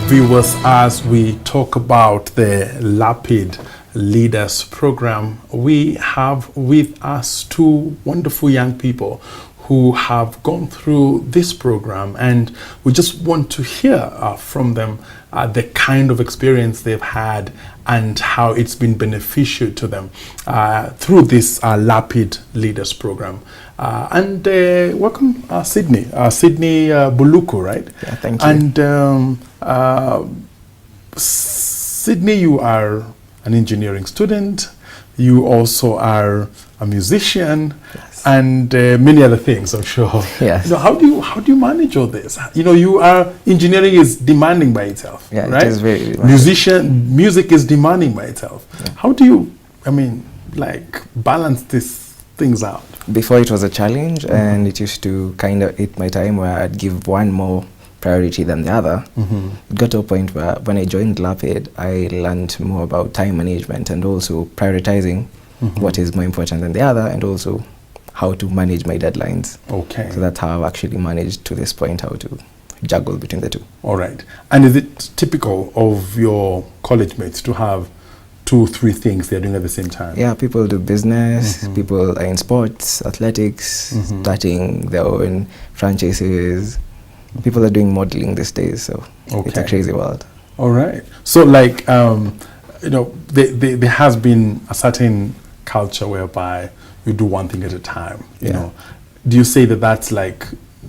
Viewers, as we talk about the LAPID Leaders Program, we have with us two wonderful young people who have gone through this program, and we just want to hear from them the kind of experience they've had and how it's been beneficial to them through this LAPID Leaders Program. And welcome, Sydney. Sydney Buluku, right? Yeah, thank you. And Sydney, you are an engineering student. You also are a musician, yes, and many other things, I'm sure. Yes. You know, how do you manage all this? You know, engineering is demanding by itself, yeah, right? It is very demanding. Music is demanding by itself. Yeah. How do you, balance these things out? Before it was a challenge, and it used to kind of eat my time, where I'd give one more priority than the other. It got to a point where when I joined LAPID, I learned more about time management and also prioritizing what is more important than the other, and also how to manage my deadlines. Okay. So that's how I've actually managed to this point, how to juggle between the two. All right. And is it typical of your college mates to have 2-3 things they're doing at the same time? Yeah, people do business, people are in sports, athletics, starting their own franchises. People are doing modeling these days, so it's a crazy world. All right. So, there has been a certain culture whereby you do one thing at a time. You know, do you say that that's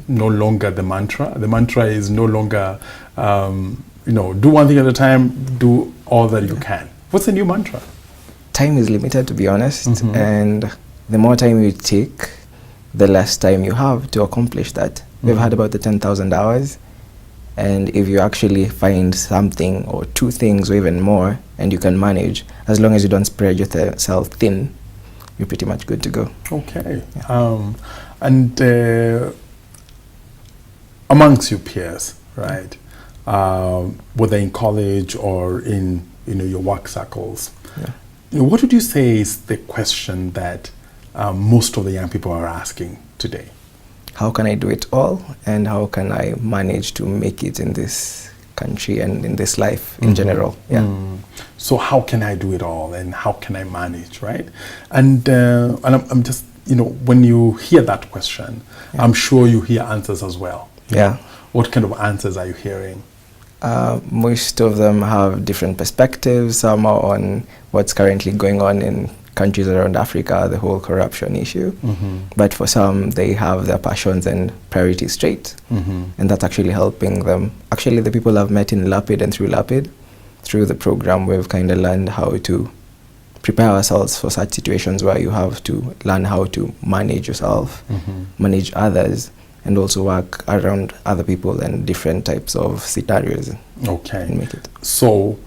no longer the mantra? The mantra is no longer, do one thing at a time, do all that you can. What's the new mantra? Time is limited, to be honest, and the more time you take, the less time you have to accomplish that. We've had about the 10,000 hours, and if you actually find something or 2 things or even more, and you can manage, as long as you don't spread yourself thin, you're pretty much good to go. Okay. Yeah. And amongst your peers, right, whether in college or in your work circles, what would you say is the question that most of the young people are asking today? How can I do it all, and how can I manage to make it in this country and in this life in general? Yeah. So how can I do it all, and how can I manage, right? And I'm just, when you hear that question, I'm sure you hear answers as well. Yeah. What kind of answers are you hearing? Most of them have different perspectives. Some are on what's currently going on in countries around Africa, the whole corruption issue. But for some, they have their passions and priorities straight. And that's actually helping them. Actually, the people I've met in LAPID and through LAPID, through the program, we've kind of learned how to prepare ourselves for such situations where you have to learn how to manage yourself, manage others, and also work around other people and different types of scenarios. Okay. And make it. So,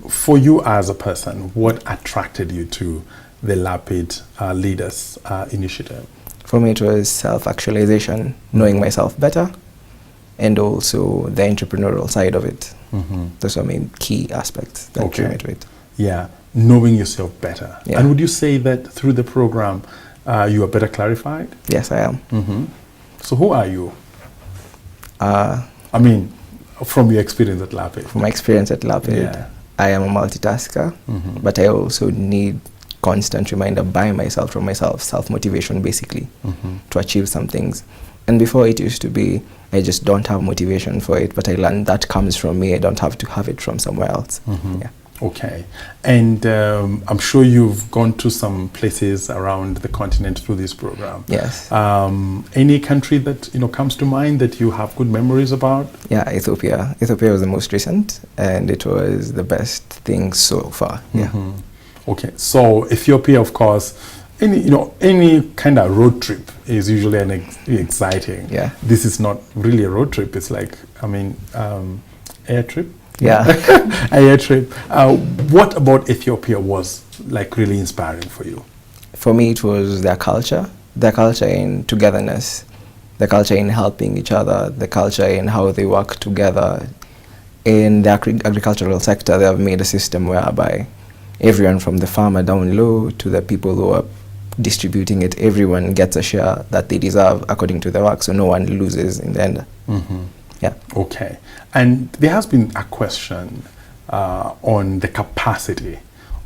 for you as a person, what attracted you to the LAPID Leaders Initiative? For me, it was self-actualization, knowing myself better, and also the entrepreneurial side of it. Those are main key aspects that drew me to it. Yeah, knowing yourself better. Yeah. And would you say that through the program, you are better clarified? Yes, I am. So who are you? From your experience at LAPID. From my experience at LAPID, I am a multitasker, but I also need constant reminder by myself, from myself, self-motivation basically, to achieve some things. And before, it used to be, I just don't have motivation for it, but I learned that comes from me. I don't have to have it from somewhere else. Yeah. Okay. And I'm sure you've gone to some places around the continent through this program. Yes. Any country that comes to mind that you have good memories about? Yeah, Ethiopia. Ethiopia was the most recent, and it was the best thing so far. Yeah. Okay. So Ethiopia, of course, any kind of road trip is usually exciting. Yeah. This is not really a road trip. It's air trip. Yeah. A air trip. What about Ethiopia was really inspiring for you? For me, it was their culture in togetherness, the culture in helping each other, the culture in how they work together. In the agricultural sector, they have made a system whereby everyone from the farmer down low to the people who are distributing it, everyone gets a share that they deserve according to their work, so no one loses in the end. Yeah. Okay. And there has been a question on the capacity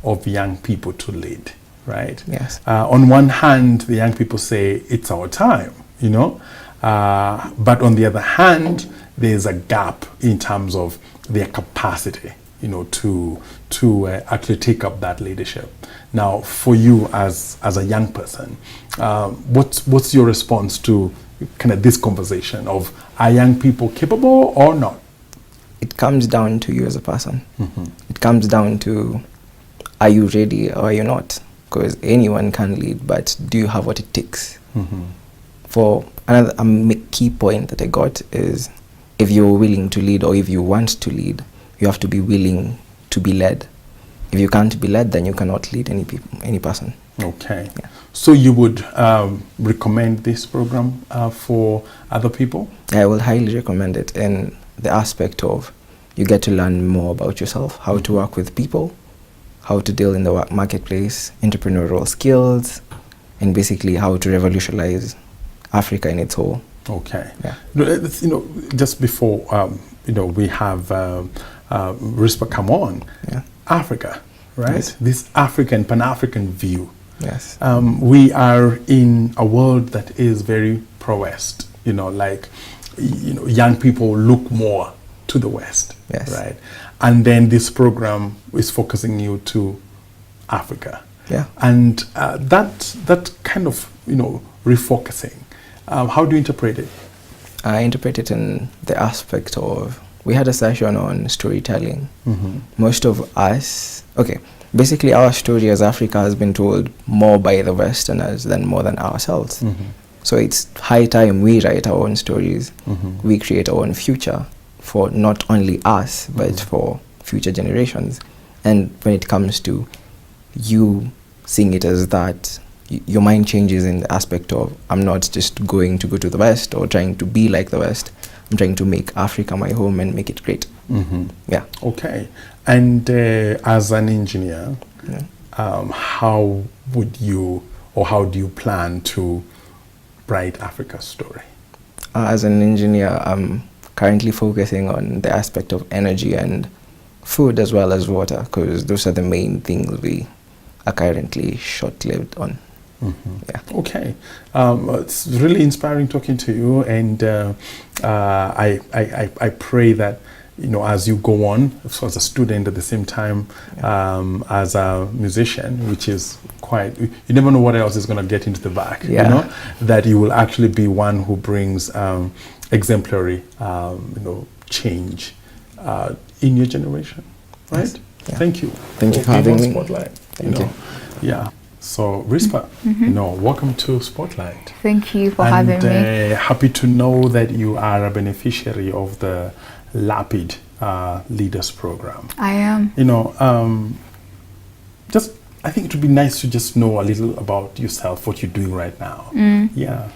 of young people to lead, right? Yes. On one hand, the young people say it's our time, you know, but on the other hand, there's a gap in terms of their capacity, you know, to actually take up that leadership. Now, for you as a young person, what's your response to kind of this conversation of, are young people capable or not? It comes down to you as a person. It comes down to, are you ready or are you not? Because anyone can lead, but do you have what it takes? For another key point that I got is, if you're willing to lead or if you want to lead, you have to be willing to be led. If you can't be led, then you cannot lead any person. Okay. Yeah. So you would recommend this program for other people? I will highly recommend it in the aspect of, you get to learn more about yourself, how to work with people, how to deal in the marketplace, entrepreneurial skills, and basically how to revolutionize Africa in its whole. Okay. Yeah. You know, just before you know, we have Rispa come on. Yeah. Africa, right? Yes. This African, Pan-African view. Yes. We are in a world that is very pro-West. You know, like, you know, young people look more to the West. Yes. Right. And then this program is focusing you to Africa. Yeah. And that kind of, you know, refocusing. How do you interpret it? I interpret it in the aspect of, we had a session on storytelling. Most of us, basically our story as Africa has been told more by the Westerners than more than ourselves. So it's high time we write our own stories. We create our own future for not only us, but for future generations. And when it comes to you seeing it as that, your mind changes in the aspect of, I'm not just going to go to the West or trying to be like the West. I'm trying to make Africa my home and make it great. Yeah. Okay. And as an engineer, how would you, or how do you plan to write Africa's story? As an engineer, I'm currently focusing on the aspect of energy and food as well as water, because those are the main things we are currently short-lived on. Yeah. Okay. It's really inspiring talking to you, and I pray that, you know, as you go on, so as a student at the same time, as a musician, which is quite, you never know what else is going to get into the bag, you know, that you will actually be one who brings exemplary, you know, change in your generation, right? Yes. Yeah. Thank you. Thank you for having me. Spotlight. Thank you. Yeah. So, Rispa, you know, welcome to Spotlight. Thank you for having me. Happy to know that you are a beneficiary of the LAPID Leaders Program. I am. You know, just, I think it would be nice to just know a little about yourself, what you're doing right now. Yeah.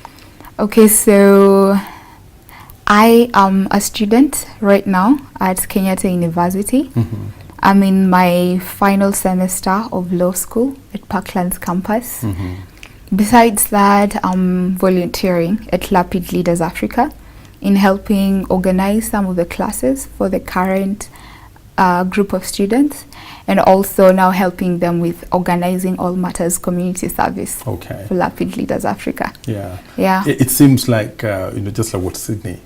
Okay, so I am a student right now at Kenyatta University. I'm in my final semester of law school at Parklands campus. Besides that, I'm volunteering at LAPID Leaders Africa in helping organize some of the classes for the current group of students, and also now helping them with organizing All Matters community service for LAPID Leaders Africa. Yeah. Yeah. It seems like, you know, just like what Sydney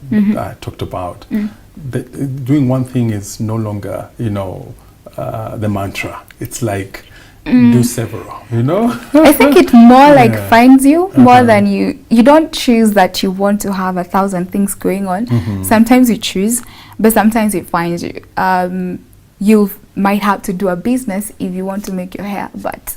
talked about, doing one thing is no longer, you know, the mantra. It's like do several, you know. I think it more like finds you more than you don't choose that you want to have 1,000 things going on. Sometimes you choose, but sometimes it finds you. You might have to do a business if you want to make your hair, but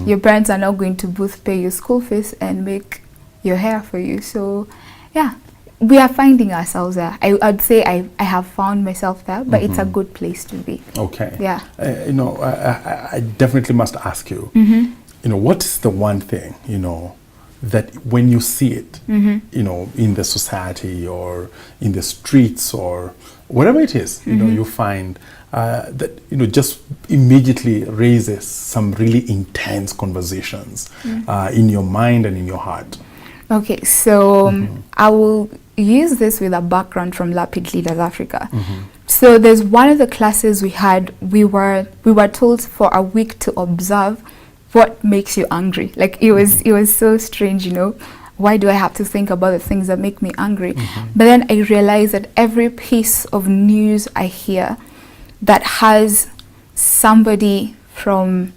your parents are not going to both pay your school fees and make your hair for you. So yeah, we are finding ourselves there. I'd say I have found myself there, but it's a good place to be. Okay. Yeah. You know, I definitely must ask you, you know, what is the one thing, you know, that when you see it, you know, in the society or in the streets or whatever it is, you know, you find that, you know, just immediately raises some really intense conversations in your mind and in your heart? Okay, so I will use this with a background from LAPID Leaders Africa. So there's one of the classes we had, we were told for a week to observe what makes you angry. Like it was so strange, you know. Why do I have to think about the things that make me angry? But then I realized that every piece of news I hear that has somebody from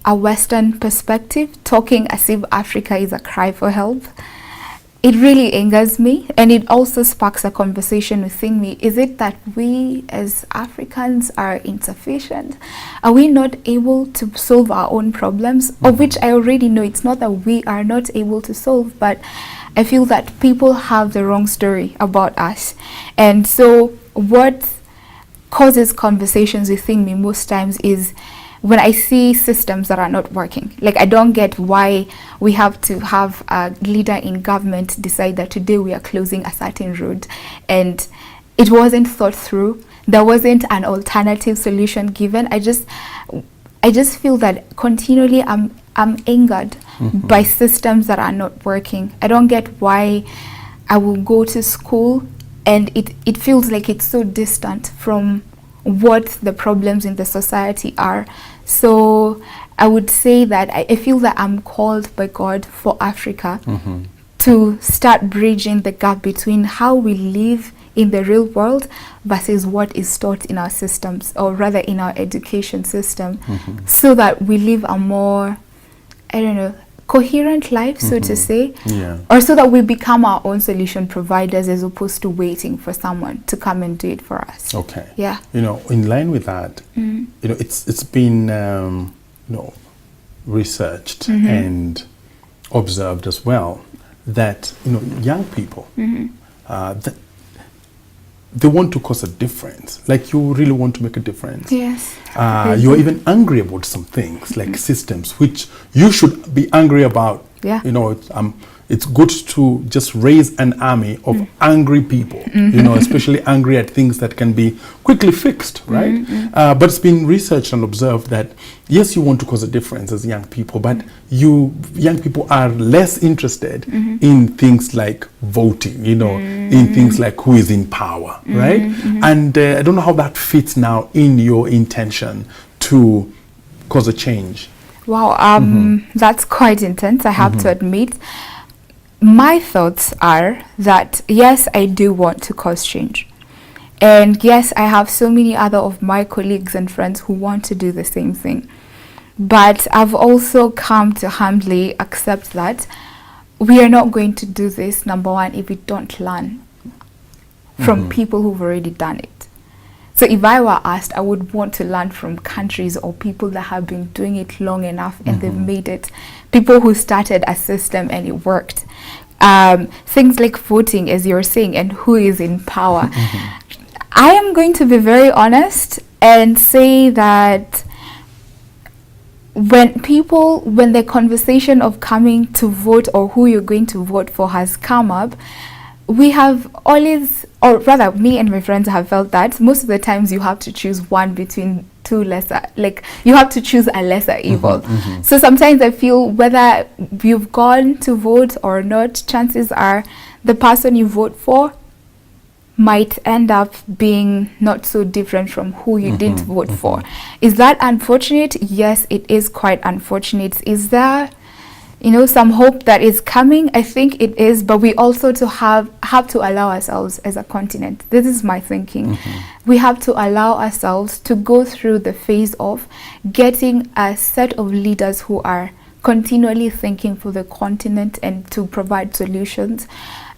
a Western perspective talking as if Africa is a cry for help, it really angers me, and it also sparks a conversation within me. Is it that we as Africans are insufficient? Are we not able to solve our own problems? Of which I already know it's not that we are not able to solve, but I feel that people have the wrong story about us. And so what causes conversations within me most times is when I see systems that are not working. Like, I don't get why we have to have a leader in government decide that today we are closing a certain road, and it wasn't thought through. There wasn't an alternative solution given. I just feel that continually I'm angered by systems that are not working. I don't get why I will go to school and it feels like it's so distant from what the problems in the society are. So I would say that I feel that I'm called by God for Africa to start bridging the gap between how we live in the real world versus what is taught in our systems, or rather in our education system, so that we live a more, I don't know, coherent life, so to say, or so that we become our own solution providers as opposed to waiting for someone to come and do it for us. Okay. Yeah. You know, in line with that, you know, it's been you know, researched and observed as well that, you know, young people that they want to cause a difference. Like, you really want to make a difference. Yes. You're even angry about some things, like systems, which you should be angry about. Yeah. You know, it's good to just raise an army of angry people, you know, especially angry at things that can be quickly fixed, right? But it's been researched and observed that, yes, you want to cause a difference as young people, but young people are less interested in things like voting, you know, in things like who is in power, right? And I don't know how that fits now in your intention to cause a change. Wow, that's quite intense, I have to admit. My thoughts are that, yes, I do want to cause change. And yes, I have so many other of my colleagues and friends who want to do the same thing. But I've also come to humbly accept that we are not going to do this, number one, if we don't learn from people who've already done it. So if I were asked, I would want to learn from countries or people that have been doing it long enough and they've made it. People who started a system and it worked. Things like voting, as you're saying, and who is in power. I am going to be very honest and say that when the conversation of coming to vote or who you're going to vote for has come up, we have always, or rather me and my friends have felt that most of the times you have to choose one between two lesser, like you have to choose a lesser evil. So sometimes I feel whether you've gone to vote or not, chances are the person you vote for might end up being not so different from who you didn't vote for. Is that unfortunate? Yes, it is quite unfortunate. Is there, you know, some hope that is coming? I think it is, but we also have to allow ourselves as a continent. This is my thinking. We have to allow ourselves to go through the phase of getting a set of leaders who are continually thinking for the continent and to provide solutions.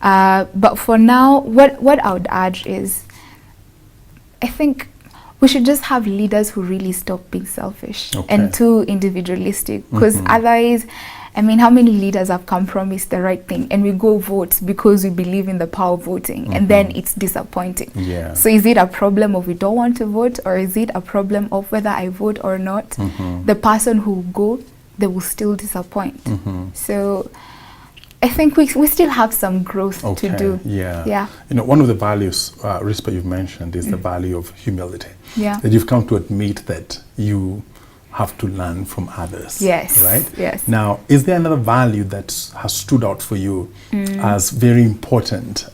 But for now, what I would urge is, I think we should just have leaders who really stop being selfish and too individualistic, because otherwise, I mean, how many leaders have come promised the right thing and we go vote because we believe in the power of voting, and then it's disappointing. So is it a problem of we don't want to vote, or is it a problem of whether I vote or not, the person who go, they will still disappoint? So I think we still have some growth to do. You know, one of the values, Rispa, you've mentioned is the value of humility. That you've come to admit that you have to learn from others. Yes. Right? Yes. Now, is there another value that has stood out for you as very important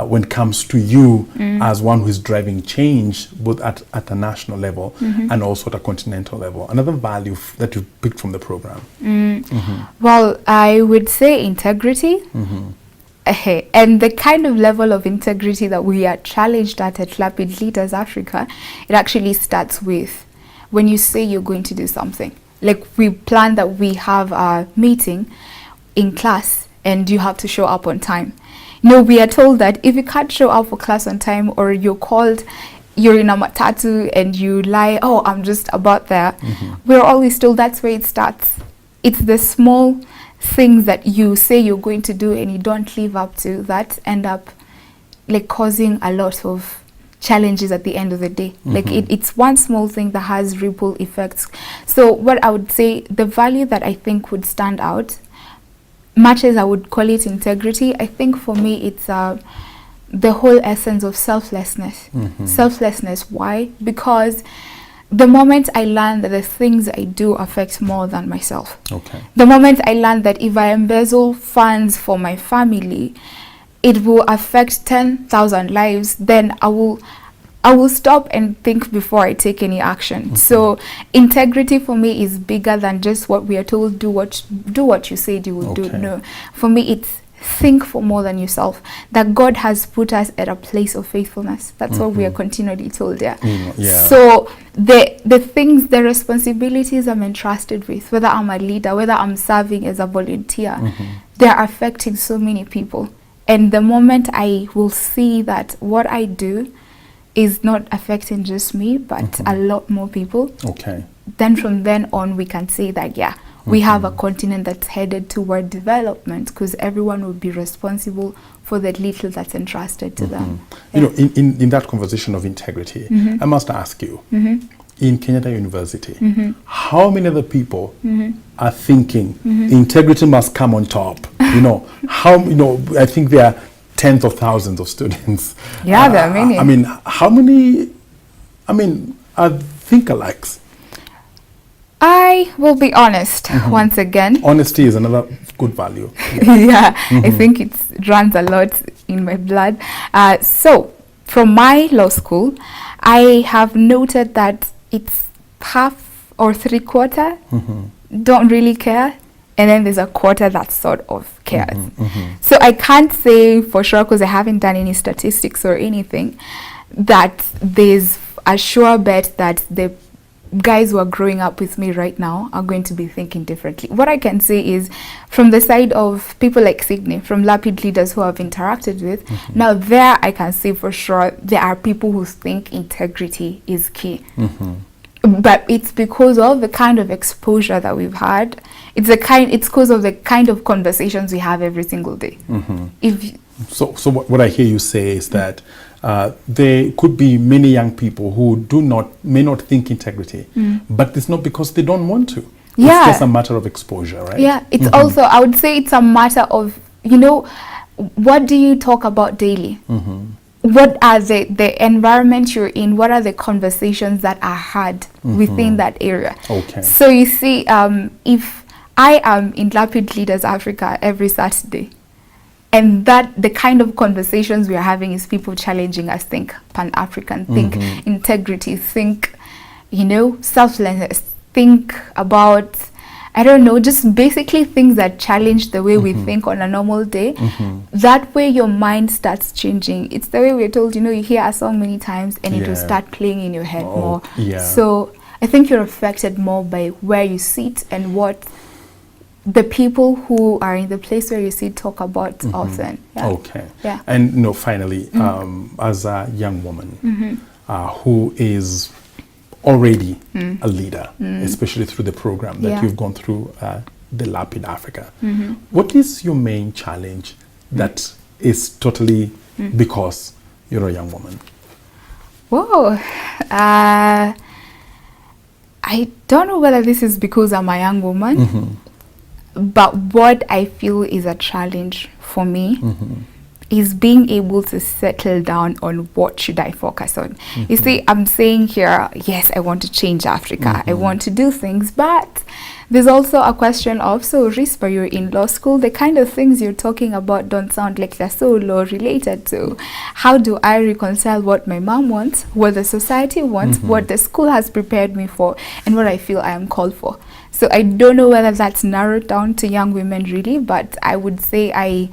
when it comes to you as one who is driving change both at a national level and also at a continental level? Another value that you picked from the program? Well, I would say integrity. And the kind of level of integrity that we are challenged at LAPID Leaders Africa, it actually starts with when you say you're going to do something. Like, we plan that we have a meeting in class and you have to show up on time. No, we are told that if you can't show up for class on time, or you're called, you're in a matatu and you lie, oh, I'm just about there. We're always told that's where it starts. It's the small things that you say you're going to do and you don't live up to that end up like causing a lot of challenges at the end of the day. Like, it's one small thing that has ripple effects. So what I would say, the value that I think would stand out, much as I would call it integrity, I think for me it's the whole essence of selflessness. Selflessness. Why? Because the moment I learn that the things I do affect more than myself, the moment I learn that if I embezzle funds for my family, it will affect 10,000 lives, then I will stop and think before I take any action. So integrity for me is bigger than just what we are told, do what you said you will do. No, for me it's think for more than yourself, that God has put us at a place of faithfulness. That's what we are continually told there. So the things, the responsibilities I'm entrusted with, whether I'm a leader, whether I'm serving as a volunteer, they're affecting so many people. And the moment I will see that what I do is not affecting just me, but a lot more people, then from then on we can say that, we have a continent that's headed toward development, because everyone will be responsible for the little that's entrusted to them. You know, in that conversation of integrity, I must ask you, in Kenyatta University, how many other people are thinking integrity must come on top? You know, I think there are tens of thousands of students. There are many. I mean, how many, are think-alikes? I will be honest, once again. Honesty is another good value. I think it runs a lot in my blood. So, from my law school, I have noted that it's half or three-quarter don't really care, and then there's a quarter that sort of cares. So I can't say for sure, because I haven't done any statistics or anything, that there's a sure bet that the guys who are growing up with me right now are going to be thinking differently. What I can say is, from the side of people like Sydney, from LAPID leaders who I've interacted with, now there I can say for sure there are people who think integrity is key. But it's because of the kind of exposure that we've had. It's because of the kind of conversations we have every single day. So what I hear you say is that there could be many young people who may not think integrity, but it's not because they don't want to. It's just a matter of exposure, right? It's also, I would say it's a matter of, what do you talk about daily? What are the environment you're in? What are the conversations that are had within that area? So you see, if I am in LAPID Leaders Africa every Saturday, and that the kind of conversations we are having is people challenging us, think Pan-African, think integrity, think, selflessness, think about, I don't know, just basically things that challenge the way we think on a normal day. That way your mind starts changing. It's the way we're told, you hear a song many times and it will start playing in your head more. So I think you're affected more by where you sit and what the people who are in the place where you sit talk about often. And finally, as a young woman who is already a leader, especially through the program that you've gone through, the LAPID Africa, what is your main challenge that is totally because you're a young woman? Whoa, I don't know whether this is because I'm a young woman, but what I feel is a challenge for me is being able to settle down on what should I focus on. You see, I'm saying here, yes, I want to change Africa. I want to do things, but there's also a question of, so Rispa, you're in law school, the kind of things you're talking about don't sound like they're so law related to. How do I reconcile what my mom wants, what the society wants, what the school has prepared me for, and what I feel I am called for? So I don't know whether that's narrowed down to young women really, but I would say I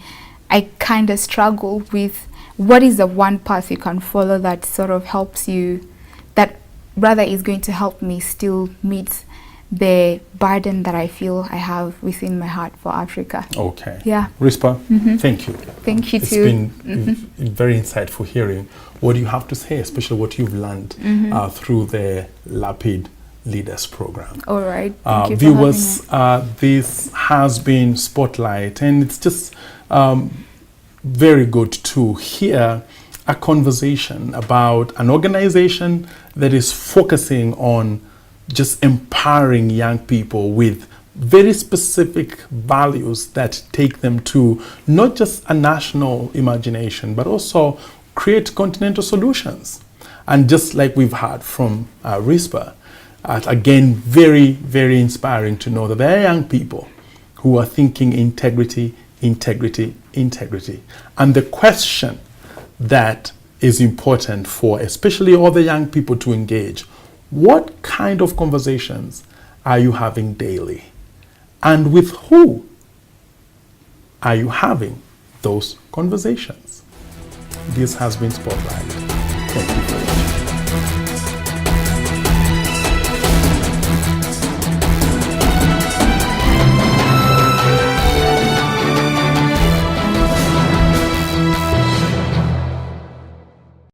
kind of struggle with what is the one path you can follow that sort of helps you, that rather is going to help me still meet the burden that I feel I have within my heart for Africa. Okay. Yeah. Rispa, thank you. Thank you It's too. been very insightful hearing what you have to say, especially what you've learned through the LAPID Leaders Program. All right. Thank you Viewers, for having me. this has been Spotlight, and it's just very good to hear a conversation about an organization that is focusing on just empowering young people with very specific values that take them to not just a national imagination, but also create continental solutions. And just like we've heard from Rispa, again, very, very inspiring to know that there are young people who are thinking integrity, integrity, integrity. And the question that is important for especially all the young people to engage, what kind of conversations are you having daily? And with who are you having those conversations? This has been Spotlight. Thank you for watching.